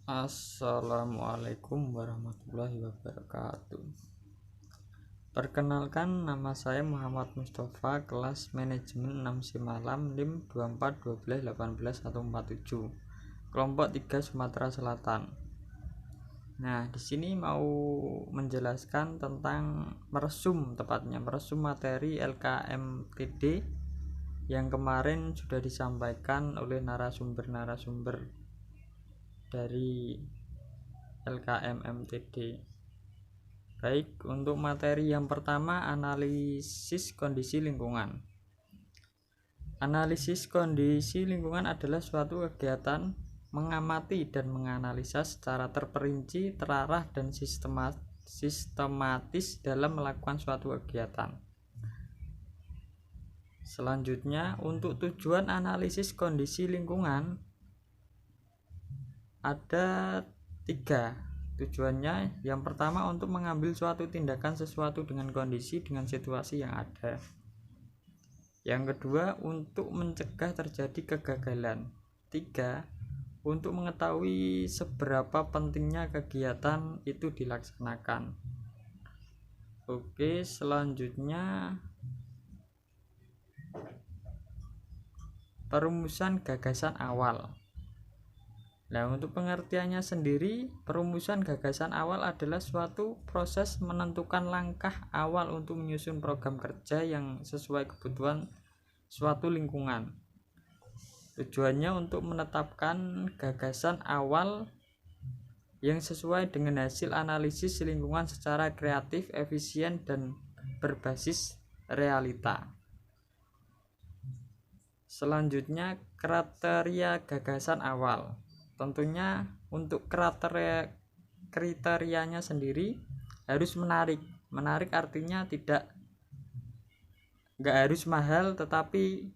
Assalamualaikum warahmatullahi wabarakatuh. Perkenalkan, nama saya Muhammad Mustafa, kelas manajemen 6 Simalam, NIM 24121847, kelompok 3 Sumatera Selatan. Nah, di sini mau menjelaskan tentang meresum materi LKMTD yang kemarin sudah disampaikan oleh narasumber dari LKMTD. Baik, untuk materi yang pertama, analisis kondisi lingkungan. Analisis kondisi lingkungan adalah suatu kegiatan mengamati dan menganalisa secara terperinci, terarah, dan sistematis dalam melakukan suatu kegiatan. Selanjutnya, untuk tujuan analisis kondisi lingkungan ada 3 tujuannya. Yang pertama, untuk mengambil suatu tindakan sesuatu dengan kondisi, dengan situasi yang ada. Yang kedua, untuk mencegah terjadi kegagalan. 3, untuk mengetahui seberapa pentingnya kegiatan itu dilaksanakan. Oke, selanjutnya perumusan gagasan awal. Nah, untuk pengertiannya sendiri, perumusan gagasan awal adalah suatu proses menentukan langkah awal untuk menyusun program kerja yang sesuai kebutuhan suatu lingkungan. Tujuannya untuk menetapkan gagasan awal yang sesuai dengan hasil analisis lingkungan secara kreatif, efisien, dan berbasis realita. Selanjutnya, kriteria gagasan awal. Tentunya untuk kriterianya sendiri harus menarik. Menarik artinya nggak harus mahal, tetapi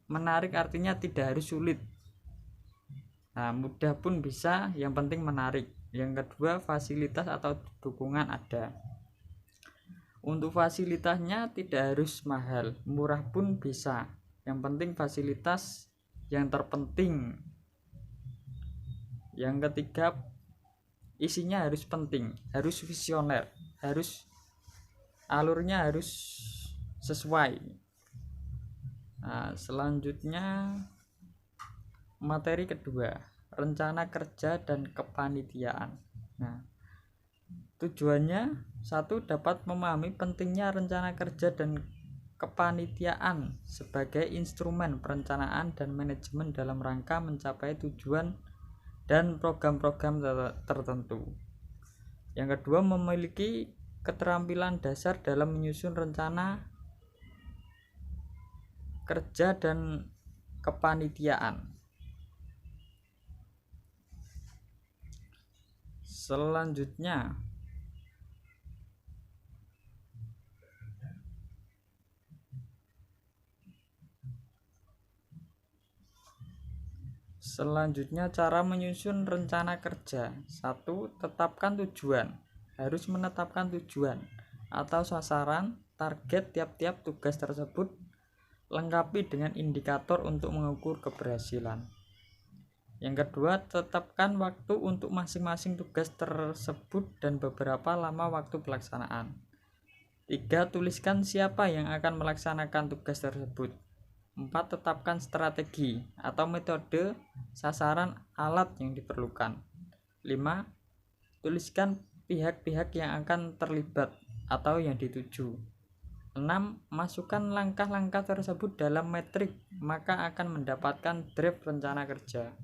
menarik artinya tidak harus sulit. Nah, mudah pun bisa, yang penting menarik. Yang kedua, fasilitas atau dukungan ada. Untuk fasilitasnya tidak harus mahal, murah pun bisa. Yang penting fasilitas yang terpenting. Yang ketiga, isinya harus penting, harus visioner, alurnya harus sesuai. Nah, selanjutnya materi kedua, rencana kerja dan kepanitiaan. Nah, tujuannya 1, dapat memahami pentingnya rencana kerja dan kepanitiaan sebagai instrumen perencanaan dan manajemen dalam rangka mencapai tujuan dan program-program tertentu. Yang kedua, memiliki keterampilan dasar dalam menyusun rencana kerja dan kepanitiaan. Selanjutnya, cara menyusun rencana kerja. 1, tetapkan tujuan. Harus menetapkan tujuan atau sasaran, target tiap-tiap tugas tersebut, lengkapi dengan indikator untuk mengukur keberhasilan. Yang kedua, tetapkan waktu untuk masing-masing tugas tersebut dan beberapa lama waktu pelaksanaan. 3, tuliskan siapa yang akan melaksanakan tugas tersebut. 4, tetapkan strategi atau metode, sasaran, alat yang diperlukan. 5, tuliskan pihak-pihak yang akan terlibat atau yang dituju. 6, masukkan langkah-langkah tersebut dalam metrik, maka akan mendapatkan draft rencana kerja.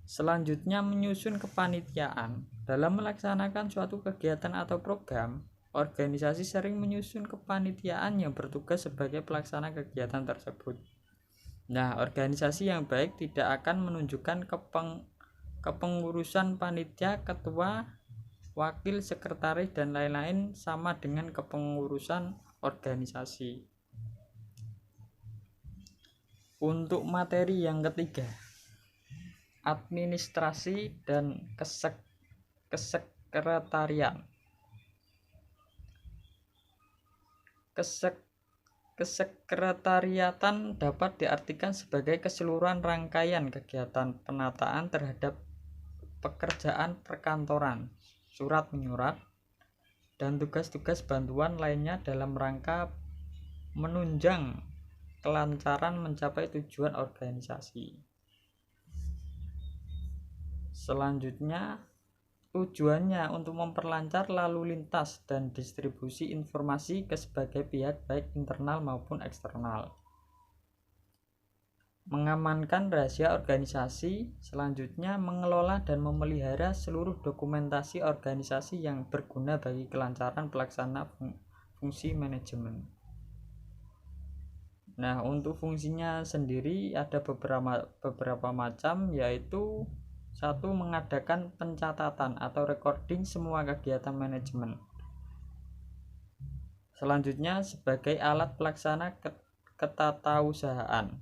Selanjutnya, menyusun kepanitiaan. Dalam melaksanakan suatu kegiatan atau program, organisasi sering menyusun kepanitiaan yang bertugas sebagai pelaksana kegiatan tersebut. Nah, organisasi yang baik tidak akan menunjukkan kepengurusan panitia, ketua, wakil, sekretaris, dan lain-lain sama dengan kepengurusan organisasi. Untuk materi yang ketiga, administrasi dan kesekretarian. Kesekretariatan dapat diartikan sebagai keseluruhan rangkaian kegiatan penataan terhadap pekerjaan perkantoran, surat menyurat, dan tugas-tugas bantuan lainnya dalam rangka menunjang kelancaran mencapai tujuan organisasi. Selanjutnya, tujuannya untuk memperlancar lalu lintas dan distribusi informasi ke sebagai pihak baik internal maupun eksternal. Mengamankan rahasia organisasi, selanjutnya mengelola dan memelihara seluruh dokumentasi organisasi yang berguna bagi kelancaran pelaksana fungsi manajemen. Nah, untuk fungsinya sendiri ada beberapa macam, yaitu 1. Mengadakan pencatatan atau recording semua kegiatan manajemen. Selanjutnya sebagai alat pelaksana ketatausahaan.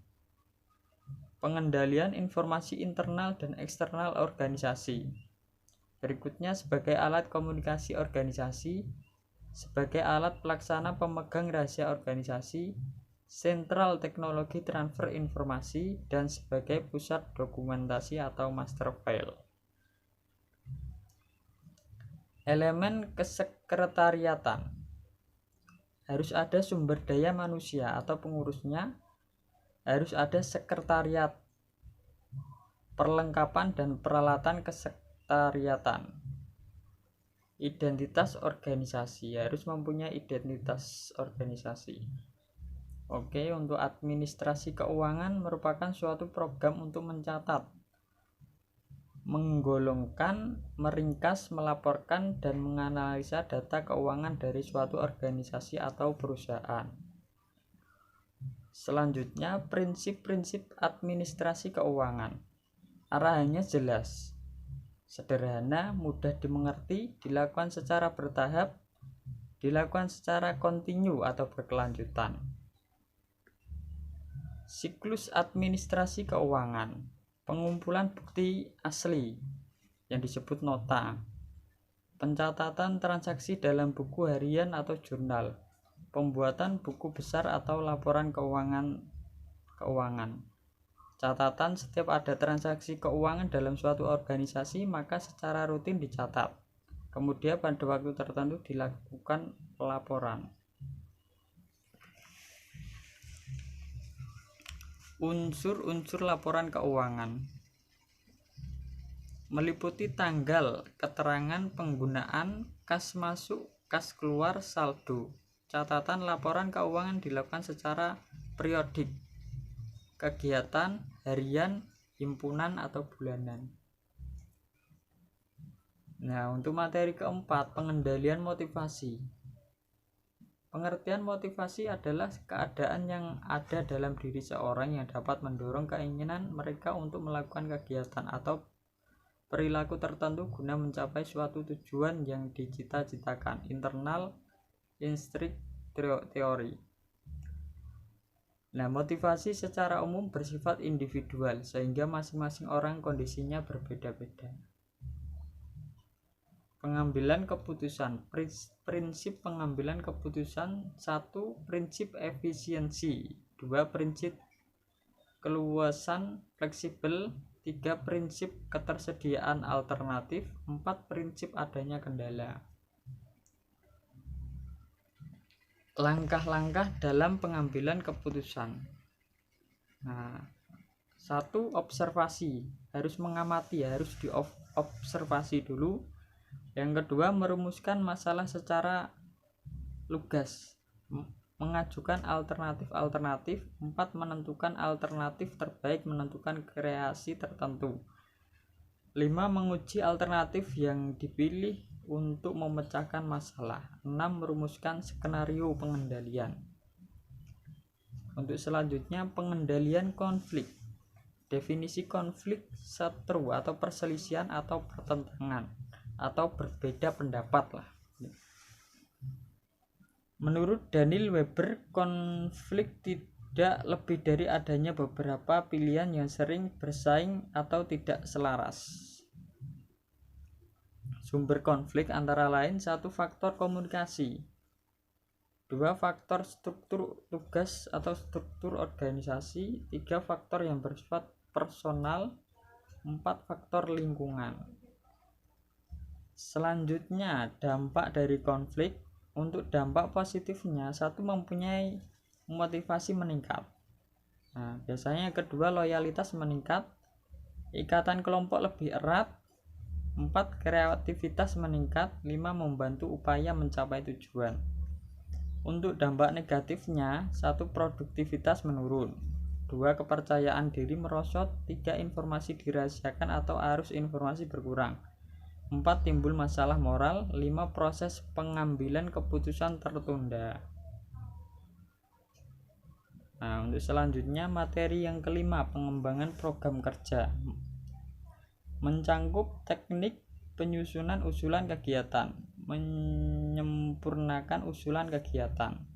Pengendalian informasi internal dan eksternal organisasi. Berikutnya sebagai alat komunikasi organisasi, sebagai alat pelaksana pemegang rahasia organisasi, sentral teknologi transfer informasi, dan sebagai pusat dokumentasi atau master file. Elemen kesekretariatan. Harus ada sumber daya manusia atau pengurusnya, harus ada sekretariat, perlengkapan dan peralatan kesekretariatan. Identitas organisasi, harus mempunyai identitas organisasi. Oke, untuk administrasi keuangan merupakan suatu program untuk mencatat, menggolongkan, meringkas, melaporkan, dan menganalisa data keuangan dari suatu organisasi atau perusahaan. Selanjutnya, prinsip-prinsip administrasi keuangan. Arahannya jelas, sederhana, mudah dimengerti, dilakukan secara bertahap, dilakukan secara kontinu atau berkelanjutan. Siklus administrasi keuangan. Pengumpulan bukti asli yang disebut nota. Pencatatan transaksi dalam buku harian atau jurnal. Pembuatan buku besar atau laporan keuangan. Catatan setiap ada transaksi keuangan dalam suatu organisasi, maka secara rutin dicatat. Kemudian pada waktu tertentu dilakukan pelaporan. Unsur-unsur laporan keuangan meliputi tanggal, keterangan penggunaan, kas masuk, kas keluar, saldo. Catatan laporan keuangan dilakukan secara periodik, kegiatan harian, himpunan atau bulanan. Nah, untuk materi keempat, pengendalian motivasi. Pengertian motivasi adalah keadaan yang ada dalam diri seorang yang dapat mendorong keinginan mereka untuk melakukan kegiatan atau perilaku tertentu guna mencapai suatu tujuan yang dicita-citakan. Internal instrik teori. Nah, motivasi secara umum bersifat individual sehingga masing-masing orang kondisinya berbeda-beda. Pengambilan keputusan. Prinsip pengambilan keputusan. 1. Prinsip efisiensi. 2. Prinsip keluasan fleksibel. 3. Prinsip ketersediaan alternatif. 4. Prinsip adanya kendala. Langkah-langkah dalam pengambilan keputusan. Nah, 1. Observasi. Harus mengamati, harus diobservasi dulu. Yang kedua, merumuskan masalah secara lugas, mengajukan alternatif-alternatif. 4. Menentukan alternatif terbaik, menentukan kreasi tertentu. 5. Menguji alternatif yang dipilih untuk memecahkan masalah. 6. Merumuskan skenario pengendalian. Untuk selanjutnya, pengendalian konflik. Definisi konflik seteru atau perselisihan atau pertentangan atau berbeda pendapat lah. Menurut Daniel Weber, konflik tidak lebih dari adanya beberapa pilihan yang sering bersaing atau tidak selaras. Sumber konflik antara lain 1. Faktor komunikasi. 2 faktor struktur tugas atau struktur organisasi, 3 faktor yang bersifat personal, 4 faktor lingkungan. Selanjutnya, dampak dari konflik. Untuk dampak positifnya, 1 mempunyai motivasi meningkat. Nah, biasanya yang kedua, loyalitas meningkat, ikatan kelompok lebih erat, 4 kreativitas meningkat, 5 membantu upaya mencapai tujuan. Untuk dampak negatifnya, 1 produktivitas menurun, 2 kepercayaan diri merosot, 3 informasi dirahasiakan atau arus informasi berkurang, 4 timbul masalah moral, 5 proses pengambilan keputusan tertunda. Nah, untuk selanjutnya materi yang kelima, pengembangan program kerja. Mencangkup teknik penyusunan usulan kegiatan, menyempurnakan usulan kegiatan.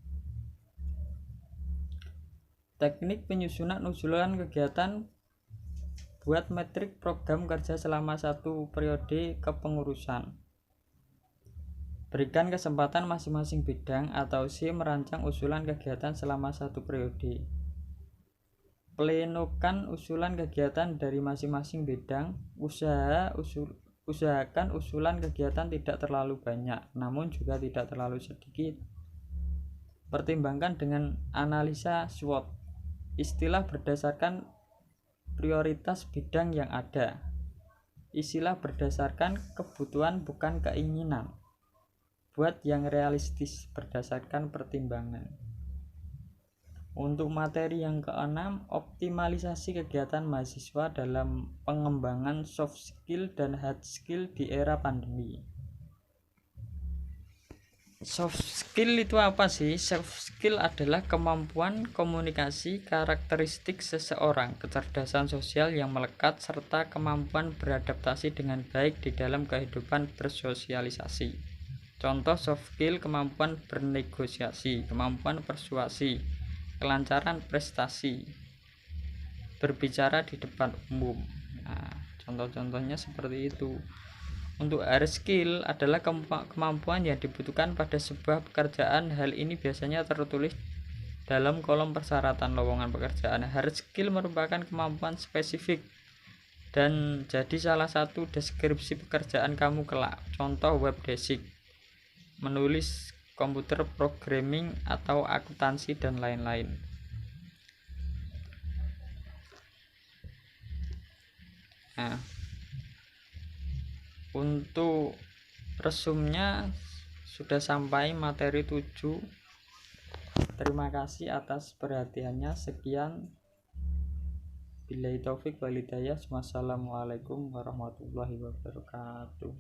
Teknik penyusunan usulan kegiatan, buat metrik program kerja selama 1 periode kepengurusan. Berikan kesempatan masing-masing bidang atau C merancang usulan kegiatan selama 1 periode. Plenokan usulan kegiatan dari masing-masing bidang. Usahakan usulan kegiatan tidak terlalu banyak, namun juga tidak terlalu sedikit. Pertimbangkan dengan analisa SWOT. Istilah berdasarkan prioritas bidang yang ada. Isilah berdasarkan kebutuhan bukan keinginan. Buat yang realistis berdasarkan pertimbangan. Untuk materi yang keenam, optimalisasi kegiatan mahasiswa dalam pengembangan soft skill dan hard skill di era pandemi. Soft skill itu apa sih? Soft skill adalah kemampuan komunikasi, karakteristik seseorang, kecerdasan sosial yang melekat, serta kemampuan beradaptasi dengan baik di dalam kehidupan bersosialisasi. Contoh soft skill: kemampuan bernegosiasi, kemampuan persuasi, kelancaran prestasi, berbicara di depan umum. Nah, contoh-contohnya seperti itu. Untuk hard skill adalah kemampuan yang dibutuhkan pada sebuah pekerjaan. Hal ini biasanya tertulis dalam kolom persyaratan lowongan pekerjaan. Hard skill merupakan kemampuan spesifik dan jadi salah satu deskripsi pekerjaan kamu kelak. Contoh web desk, menulis, komputer programming atau akuntansi dan lain-lain. Nah, untuk resumnya sudah sampai materi 7. Terima kasih atas perhatiannya. Sekian, billahi taufik wal hidayah. Wassalamualaikum warahmatullahi wabarakatuh.